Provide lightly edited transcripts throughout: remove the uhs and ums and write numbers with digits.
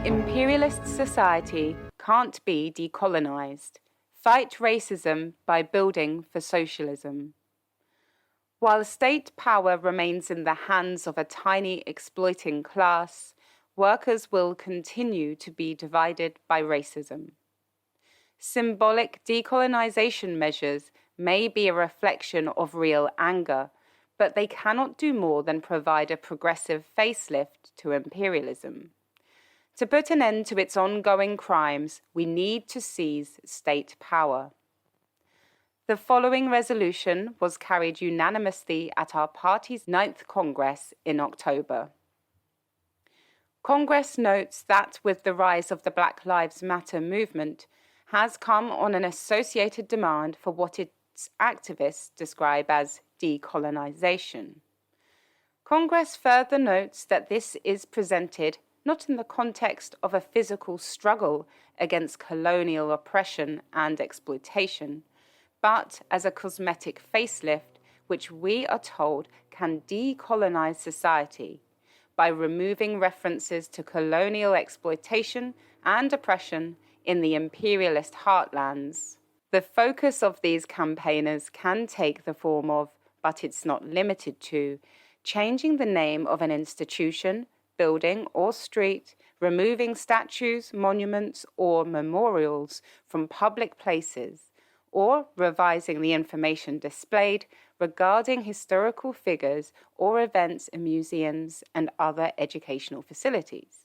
Imperialist society can't be decolonised. Fight racism by building for socialism. While state power remains in the hands of a tiny exploiting class, workers will continue to be divided by racism. Symbolic decolonisation measures may be a reflection of real anger, but they cannot do more than provide a progressive facelift to imperialism. To put an end to its ongoing crimes, we need to seize state power. The following resolution was carried unanimously at our party's 9th Congress in October. Congress notes that with the rise of the Black Lives Matter movement has come on an associated demand for what its activists describe as decolonisation. Congress further notes that this is presented not in the context of a physical struggle against colonial oppression and exploitation, but as a cosmetic facelift which we are told can decolonize society by removing references to colonial exploitation and oppression in the imperialist heartlands. The focus of these campaigners can take the form of, but it's not limited to, changing the name of an institution, building or street, removing statues, monuments, or memorials from public places, or revising the information displayed regarding historical figures or events in museums and other educational facilities.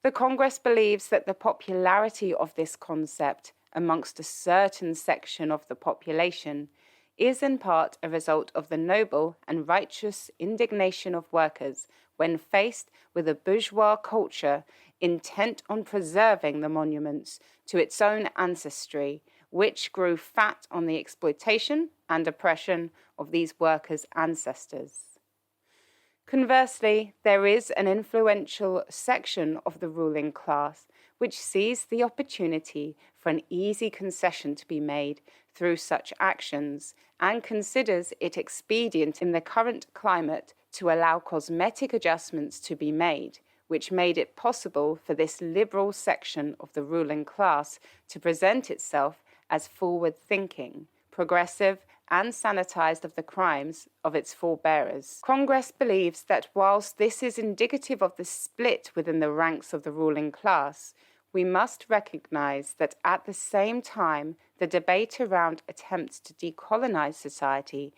The Congress believes that the popularity of this concept amongst a certain section of the population is in part a result of the noble and righteous indignation of workers when faced with a bourgeois culture intent on preserving the monuments to its own ancestry, which grew fat on the exploitation and oppression of these workers' ancestors. Conversely, there is an influential section of the ruling class which sees the opportunity for an easy concession to be made through such actions and considers it expedient in the current climate to allow cosmetic adjustments to be made, which made it possible for this liberal section of the ruling class to present itself as forward-thinking, progressive, and sanitized of the crimes of its forebearers. Congress believes that whilst this is indicative of the split within the ranks of the ruling class, we must recognize that at the same time, the debate around attempts to decolonize society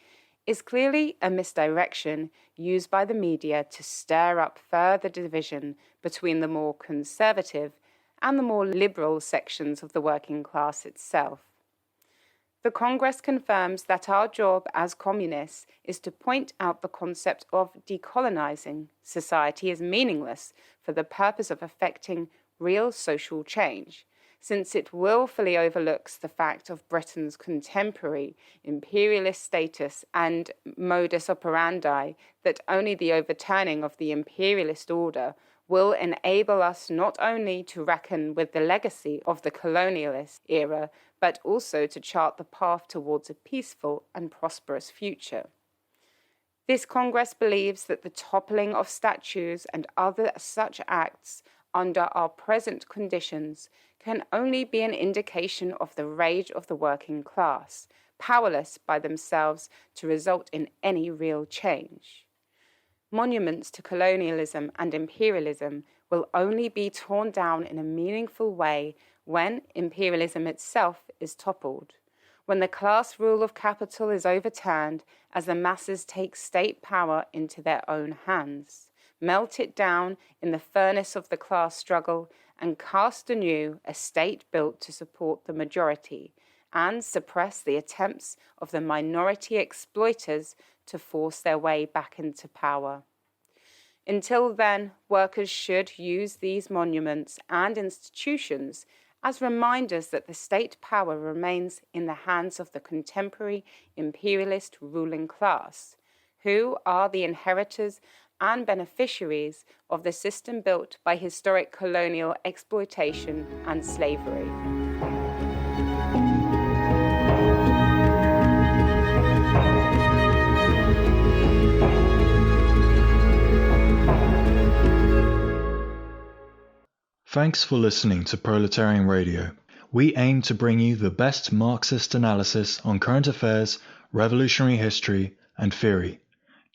is clearly a misdirection used by the media to stir up further division between the more conservative and the more liberal sections of the working class itself. The Congress confirms that our job as communists is to point out the concept of decolonizing society as meaningless for the purpose of effecting real social change, since it willfully overlooks the fact of Britain's contemporary imperialist status and modus operandi that only the overturning of the imperialist order will enable us not only to reckon with the legacy of the colonialist era, but also to chart the path towards a peaceful and prosperous future. This Congress believes that the toppling of statues and other such acts under our present conditions can only be an indication of the rage of the working class, powerless by themselves to result in any real change. Monuments to colonialism and imperialism will only be torn down in a meaningful way when imperialism itself is toppled, when the class rule of capital is overturned as the masses take state power into their own hands, melt it down in the furnace of the class struggle, and cast anew a state built to support the majority, and suppress the attempts of the minority exploiters to force their way back into power. Until then, workers should use these monuments and institutions as reminders that the state power remains in the hands of the contemporary imperialist ruling class, who are the inheritors and beneficiaries of the system built by historic colonial exploitation and slavery. Thanks for listening to Proletarian Radio. We aim to bring you the best Marxist analysis on current affairs, revolutionary history, and theory.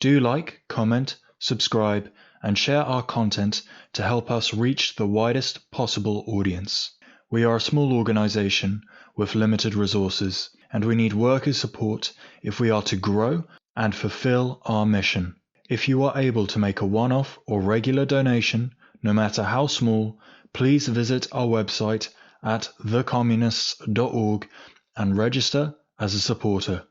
Do like, comment, subscribe, and share our content to help us reach the widest possible audience. We are a small organization with limited resources, and we need worker support if we are to grow and fulfill our mission. If you are able to make a one-off or regular donation, no matter how small, please visit our website at thecommunists.org and register as a supporter.